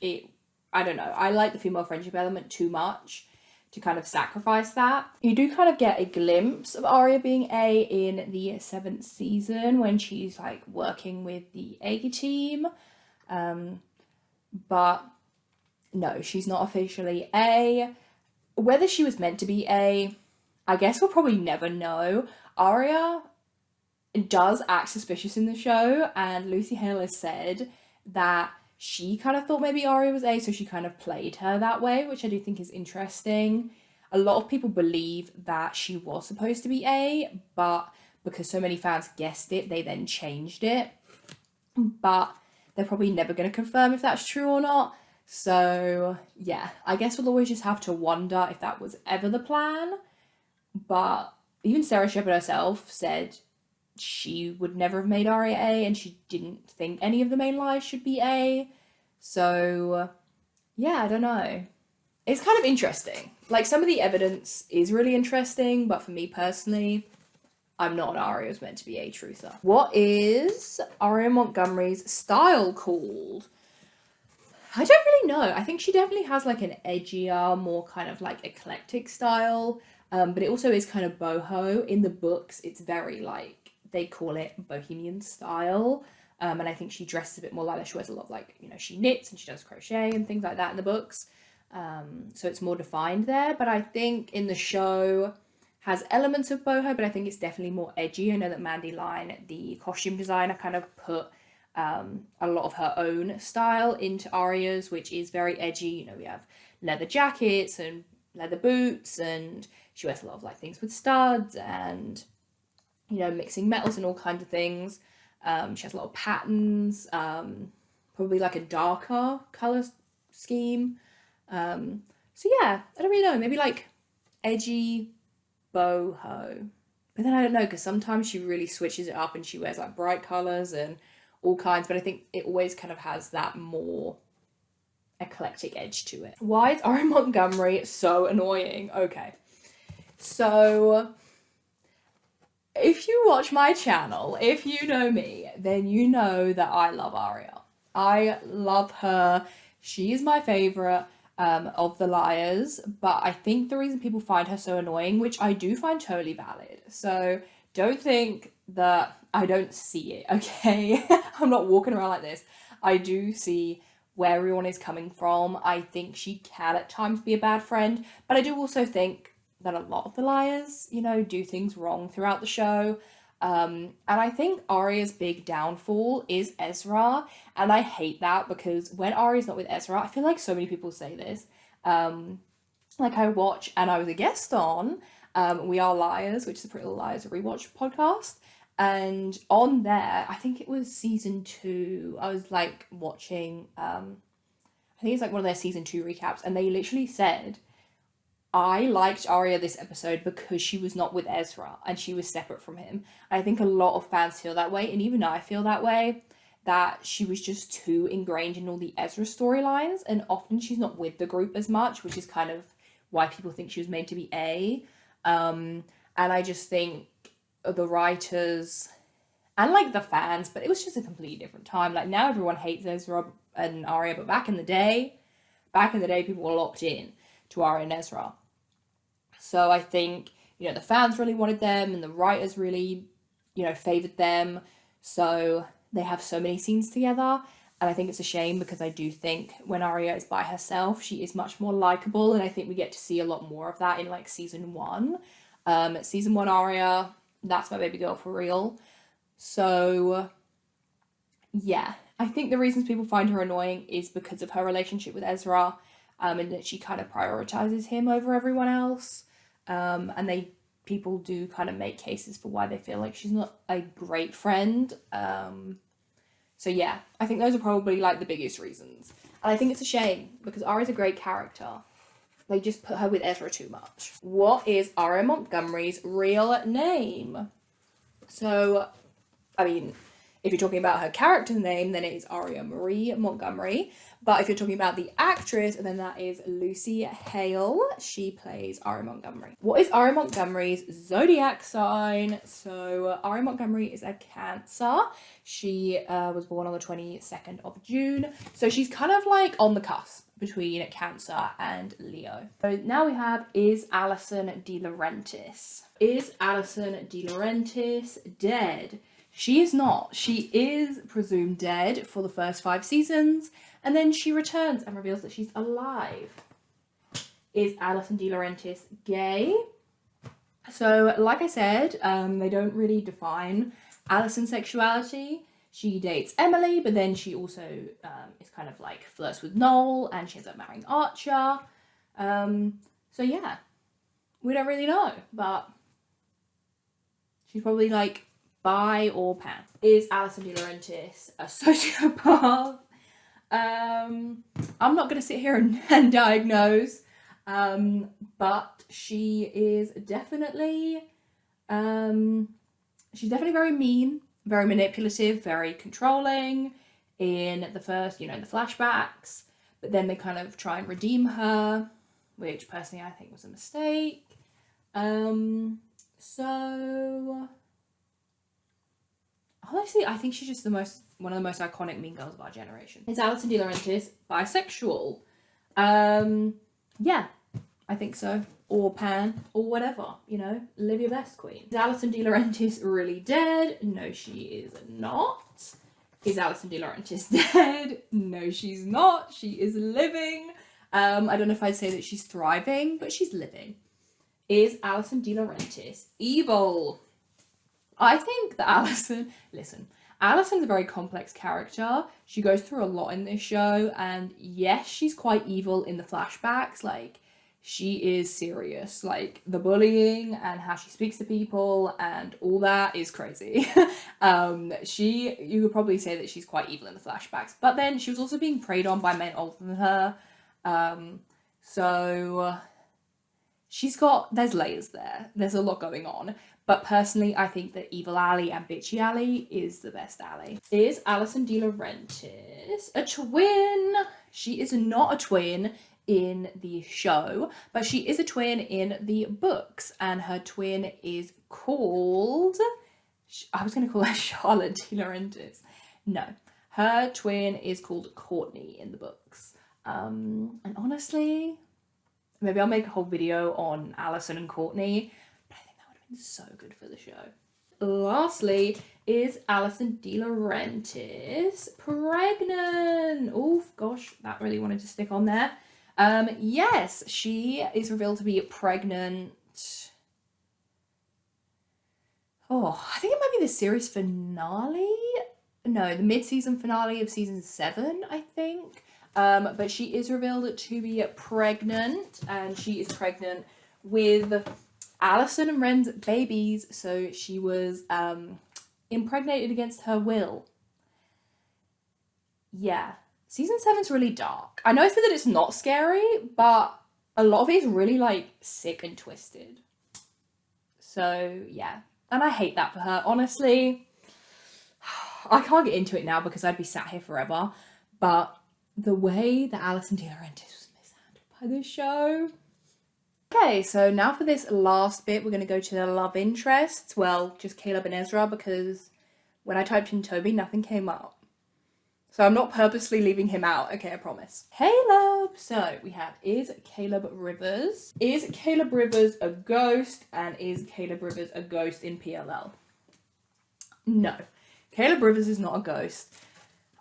I don't know, I like the female friendship element too much to kind of sacrifice that. You do kind of get a glimpse of Aria being A in the 7th season when she's like working with the A team. But no, she's not officially A. Whether she was meant to be A, I guess we'll probably never know. Aria does act suspicious in the show, and Lucy Hale has said that she kind of thought maybe Aria was A, so she kind of played her that way, which I do think is interesting. A lot of people believe that she was supposed to be A, but because so many fans guessed it, they then changed it. But they're probably never going to confirm if that's true or not. So yeah, I guess we'll always just have to wonder if that was ever the plan. But even Sarah Shepherd herself said she would never have made Aria A, and she didn't think any of the main lies should be A. So yeah, I don't know. It's kind of interesting. Like, some of the evidence is really interesting, but for me personally, I'm not an Aria was meant to be a truther. What is Aria Montgomery's style called? I don't really know. I think she definitely has like an edgier, more kind of like eclectic style, but it also is kind of boho. In the books, it's very like, they call it bohemian style, and I think she dresses a bit more like that. She wears a lot of like, you know, she knits and she does crochet and things like that in the books, so it's more defined there. But I think in the show has elements of boho, but I think it's definitely more edgy. I know that Mandy Line, the costume designer, kind of put a lot of her own style into Aria's, which is very edgy. You know, we have leather jackets and leather boots, and she wears a lot of like things with studs and, you know, mixing metals and all kinds of things. She has a lot of patterns, probably like a darker colour scheme. So yeah, I don't really know, maybe like edgy boho. But then I don't know, because sometimes she really switches it up and she wears like bright colours and all kinds, but I think it always kind of has that more eclectic edge to it. Why is Aria Montgomery so annoying? Okay, so if you watch my channel, if you know me, then you know that I love Aria. I love her. She is my favourite of the liars, but I think the reason people find her so annoying, which I do find totally valid, so don't think that I don't see it, okay? I'm not walking around like this. I do see where everyone is coming from. I think she can at times be a bad friend, but I do also think that a lot of the liars, you know, do things wrong throughout the show. And I think Aria's big downfall is Ezra, and I hate that because when Aria's not with Ezra, I feel like so many people say this. Like, I watch, and I was a guest on We Are Liars, which is a Pretty Little Liars rewatch podcast, and on there, I think it was season 2, I was like watching, I think it's like one of their season 2 recaps, and they literally said, I liked Aria this episode because she was not with Ezra and she was separate from him. I think a lot of fans feel that way, and even I feel that way, that she was just too ingrained in all the Ezra storylines, and often she's not with the group as much, which is kind of why people think she was made to be A. And I just think the writers and like the fans, but it was just a completely different time. Like, now everyone hates Ezra and Aria, but back in the day people were locked in to Aria and Ezra. So I think, you know, the fans really wanted them and the writers really, you know, favoured them. So they have so many scenes together. And I think it's a shame because I do think when Aria is by herself, she is much more likeable. And I think we get to see a lot more of that in like season 1. Season 1 Aria, that's my baby girl for real. So yeah, I think the reasons people find her annoying is because of her relationship with Ezra. And that she kind of prioritizes him over everyone else. And people do kind of make cases for why they feel like she's not a great friend. So yeah, I think those are probably like the biggest reasons. And I think it's a shame because Aria's a great character. They just put her with Ezra too much. What is Aria Montgomery's real name? So, I mean, if you're talking about her character name, then it is Aria Marie Montgomery. But if you're talking about the actress, then that is Lucy Hale. She plays Aria Montgomery. What is Aria Montgomery's zodiac sign? So Aria Montgomery is a Cancer. She was born on the 22nd of June. So she's kind of like on the cusp between Cancer and Leo. So now we have, is Alison dilaurentis? Is Alison dilaurentis dead? She is not. She is presumed dead for the first 5 seasons, and then she returns and reveals that she's alive. Is Alison dilaurentis gay? So, like I said, they don't really define Alison's sexuality. She dates Emily, but then she also is kind of like flirts with Noel, and she ends up marrying Archer. So yeah, we don't really know, but she's probably like bi or pan. Is Alison dilaurentis a sociopath? I'm not going to sit here and diagnose, but she is definitely, she's definitely very mean, very manipulative, very controlling in the first, the flashbacks, but then they kind of try and redeem her, which personally I think was a mistake. So honestly, I think she's just one of the most iconic mean girls of our generation. Is Alison dilaurentis bisexual? Yeah, I think so. Or pan, or whatever, live your best, queen. Is Alison dilaurentis really dead? No, she is not. Is Alison dilaurentis dead? No, she's not. She is living. I don't know if I'd say that she's thriving, but she's living. Is Alison dilaurentis evil? I think that Alison's a very complex character. She goes through a lot in this show, and yes, she's quite evil in the flashbacks. Like, she is serious. Like, the bullying and how she speaks to people and all that is crazy. You could probably say that she's quite evil in the flashbacks, but then she was also being preyed on by men older than her. So there's layers there. There's a lot going on. But personally, I think that Evil Ally and Bitchy Ally is the best ally. Is Alison dilaurentis a twin? She is not a twin in the show, but she is a twin in the books, and her twin is called, I was going to call her Charlotte dilaurentis. No, her twin is called Courtney in the books. And honestly, maybe I'll make a whole video on Alison and Courtney, but I think that would have been so good for the show. Lastly, is Alison dilaurentis pregnant? Oh gosh, that really wanted to stick on there. Yes, she is revealed to be pregnant. Oh, I think it might be the series finale. No, the mid-season finale of season 7, I think. But she is revealed to be pregnant, and she is pregnant with Alison and Ren's babies, so she was impregnated against her will. Yeah. Season 7's really dark. I know I said that it's not scary, but a lot of it is really, like, sick and twisted. So, yeah. And I hate that for her, honestly. I can't get into it now because I'd be sat here forever, but the way that Alison dilaurentis was mishandled by this show. Okay, so now for this last bit, we're going to go to the love interests. Well, just Caleb and Ezra, because when I typed in Toby, nothing came up. So I'm not purposely leaving him out. Okay, I promise. Caleb! So we have, is Caleb Rivers? Is Caleb Rivers a ghost? And is Caleb Rivers a ghost in PLL? No. Caleb Rivers is not a ghost.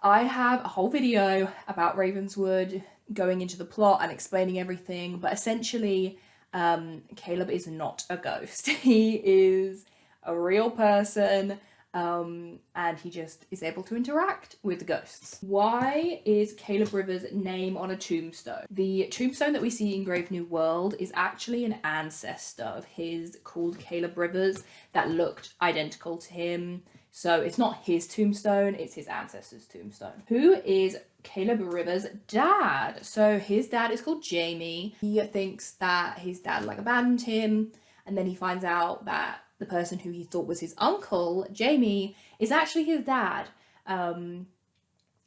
I have a whole video about Ravenswood going into the plot and explaining everything, but essentially, Caleb is not a ghost. He is a real person, and he just is able to interact with ghosts. Why is Caleb Rivers' name on a tombstone? The tombstone that we see in Grave New World is actually an ancestor of his called Caleb Rivers that looked identical to him. So it's not his tombstone, it's his ancestor's tombstone. Who is Caleb Rivers' dad? So his dad is called Jamie. He thinks that his dad like abandoned him, and then he finds out that the person who he thought was his uncle, Jamie, is actually his dad. And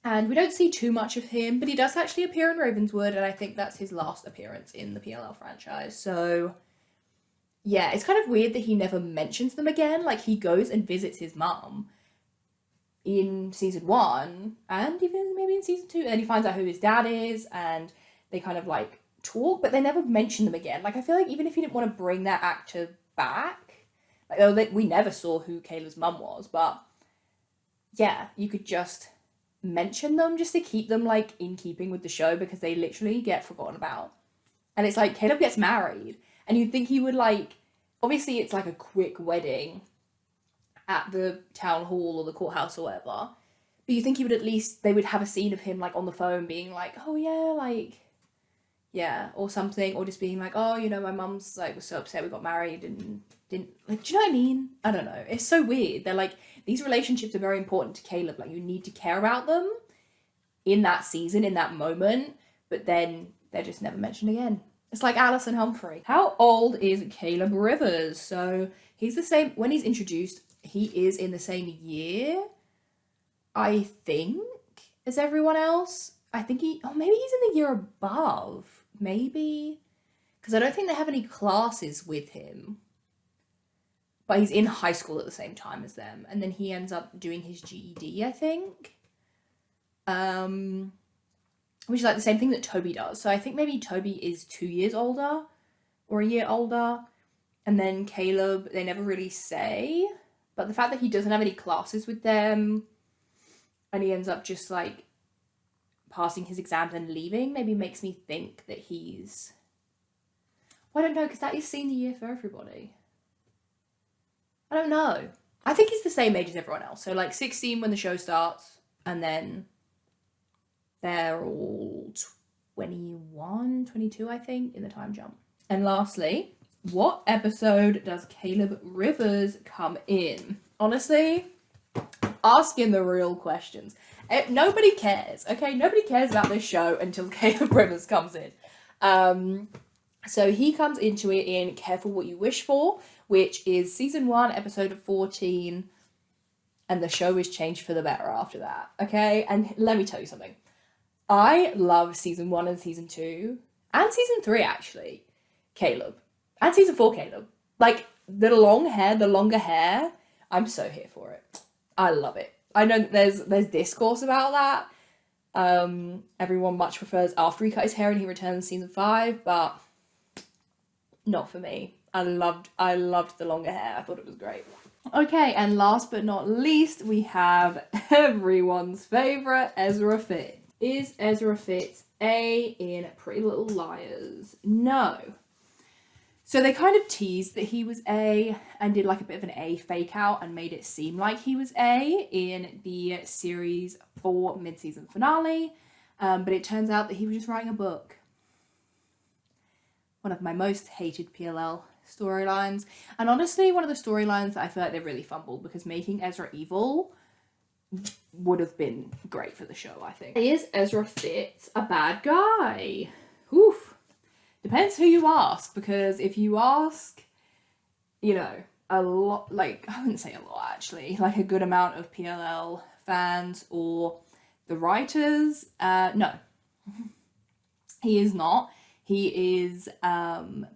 we don't see too much of him, but he does actually appear in Ravenswood, and I think that's his last appearance in the PLL franchise. So yeah, it's kind of weird that he never mentions them again. Like, he goes and visits his mum in season 1 and even maybe in season 2, and then he finds out who his dad is, and they kind of like talk, but they never mention them again. Like, I feel like even if you didn't want to bring that actor back, like, we never saw who Kayla's mum was, but yeah, you could just mention them just to keep them like in keeping with the show, because they literally get forgotten about. And it's like, Caleb gets married, and you'd think he would like, obviously it's like a quick wedding at the town hall or the courthouse or whatever, but you think he would at least, they would have a scene of him like on the phone being like, oh yeah, like, yeah, or something, or just being like, oh, you know, my mum's like was so upset we got married and didn't, like, do you know what I mean? I don't know, it's so weird. They're like, these relationships are very important to Caleb, like, you need to care about them in that season, in that moment, but then they're just never mentioned again. It's like Alison Humphrey. How old is Caleb Rivers? So he's the same, when he's introduced, he is in the same year, I think, as everyone else. I think maybe he's in the year above, maybe, because I don't think they have any classes with him, but he's in high school at the same time as them, and then he ends up doing his GED, I think, which is like the same thing that Toby does. So I think maybe Toby is 2 years older or a year older, and then Caleb, they never really say, but the fact that he doesn't have any classes with them and he ends up just like passing his exams and leaving maybe makes me think that he's, well, I don't know, because that is senior year for everybody. I don't know. I think he's the same age as everyone else. So like 16 when the show starts, and then they're all 21, 22, I think, in the time jump. And lastly, what episode does Caleb Rivers come in? Honestly, asking the real questions. Nobody cares, okay? Nobody cares about this show until Caleb Rivers comes in. So he comes into it in Careful What You Wish For, which is season 1, episode 14, and the show is changed for the better after that, okay? And let me tell you something. I love season 1 and season 2, and season 3, actually, Caleb. And season 4, Caleb. Like, the long hair, the longer hair, I'm so here for it. I love it. I know that there's discourse about that. Everyone much prefers after he cut his hair and he returns season 5, but not for me. I loved the longer hair. I thought it was great. Okay, and last but not least, we have everyone's favourite, Ezra Fitz. Is Ezra Fitz A in Pretty Little Liars? No. So they kind of teased that he was A and did like a bit of an A fake out and made it seem like he was A in the series 4 mid-season finale. But it turns out that he was just writing a book. One of my most hated PLL storylines. And honestly, one of the storylines that I feel like they really fumbled, because making Ezra evil would have been great for the show, I think. Is Ezra Fitz a bad guy? Oof. Depends who you ask, because if you ask, you know, a lot, like, I wouldn't say a lot actually, like a good amount of PLL fans or the writers, no. He is not. He is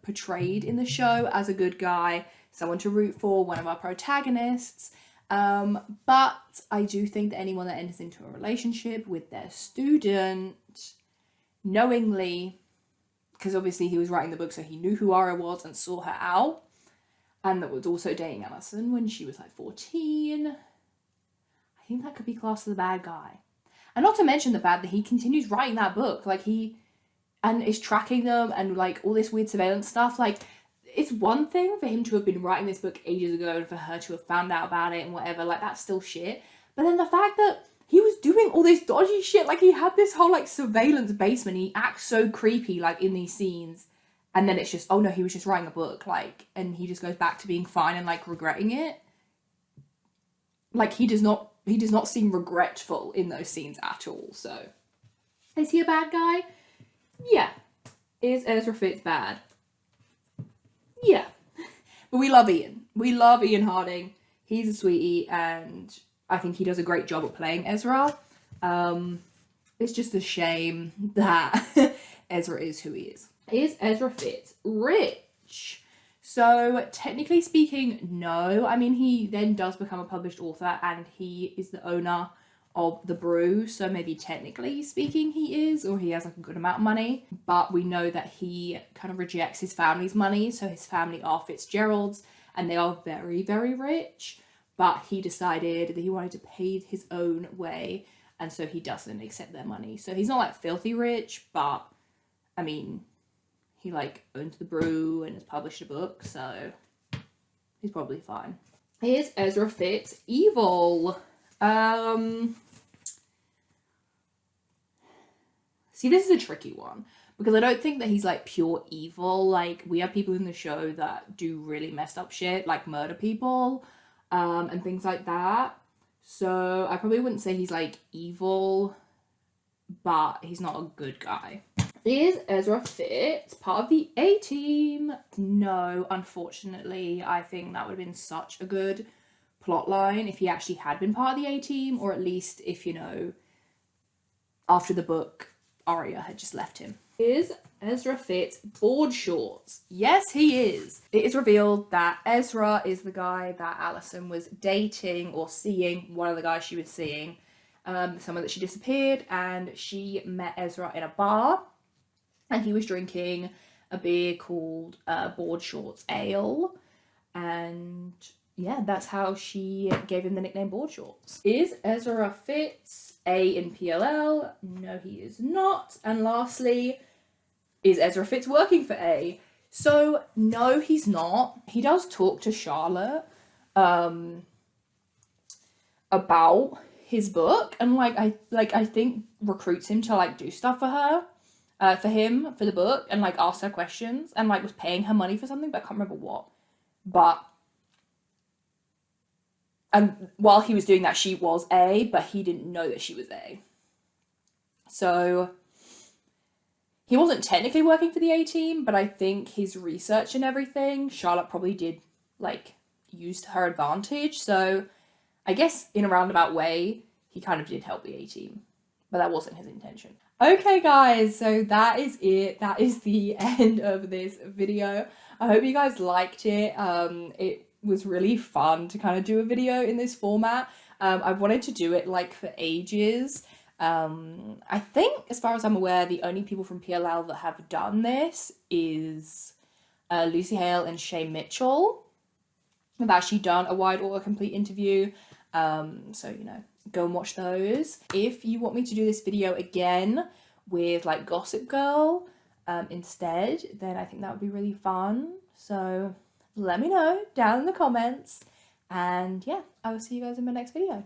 portrayed in the show as a good guy, someone to root for, one of our protagonists. But I do think that anyone that enters into a relationship with their student knowingly, because obviously he was writing the book, so he knew who Aria was and saw her out, and that was also dating Alison when she was like 14. I think that could be classed as a bad guy. And not to mention the fact that he continues writing that book, like and is tracking them and like all this weird surveillance stuff. Like, it's one thing for him to have been writing this book ages ago and for her to have found out about it and whatever, like, that's still shit. But then the fact that he was doing all this dodgy shit, like he had this whole like surveillance basement, he acts so creepy like in these scenes, and then it's just, oh no, he was just writing a book, like, and he just goes back to being fine and like regretting it. like, he does not seem regretful in those scenes at all. So, is he a bad guy? Yeah. Is Ezra Fitz bad? Yeah. But we love Ian. We love Ian Harding. He's a sweetie, and I think he does a great job at playing Ezra. It's just a shame that Ezra is who he is. Is Ezra Fitz rich? So, technically speaking, no. I mean, he then does become a published author, and he is the owner of the brew, so maybe technically speaking he is, or he has like a good amount of money, but we know that he kind of rejects his family's money. So his family are Fitzgeralds, and they are very, very rich, but he decided that he wanted to pay his own way, and so he doesn't accept their money. So he's not like filthy rich, but I mean, he like owns the brew and has published a book, so he's probably fine. Is Ezra Fitz evil? See, this is a tricky one, because I don't think that he's like pure evil. Like, we have people in the show that do really messed up shit, like murder people, and things like that. So I probably wouldn't say he's like evil, but he's not a good guy. Is Ezra Fitz part of the A-Team? No, unfortunately. I think that would have been such a good plot line if he actually had been part of the A-Team, or at least if, you know, after the book, Aria had just left him. Is Ezra Fitz board shorts? Yes, he is. It is revealed that Ezra is the guy that Alison was dating or seeing, one of the guys she was seeing, someone that she disappeared, and she met Ezra in a bar, and he was drinking a beer called Board Shorts Ale, and yeah, that's how she gave him the nickname Board Shorts. Is Ezra Fitz A in PLL? No, he is not. And lastly, is Ezra Fitz working for A? So, no, he's not. He does talk to Charlotte about his book, and I think recruits him to like do stuff for her, for him, for the book, and like ask her questions, and like was paying her money for something, but I can't remember what. And while he was doing that, she was A, but he didn't know that she was A. So he wasn't technically working for the A-Team, but I think his research and everything, Charlotte probably did, like, use to her advantage. So I guess in a roundabout way, he kind of did help the A-Team, but that wasn't his intention. Okay, guys, so that is it. That is the end of this video. I hope you guys liked it. It was really fun to kind of do a video in this format. I've wanted to do it like for ages. I think, as far as I'm aware, the only people from PLL that have done this is Lucy Hale and Shay Mitchell. I've actually done a wide autocomplete interview, so, you know, go and watch those. If you want me to do this video again with like Gossip Girl instead, then I think that would be really fun. So let me know down in the comments, and yeah, I will see you guys in my next video.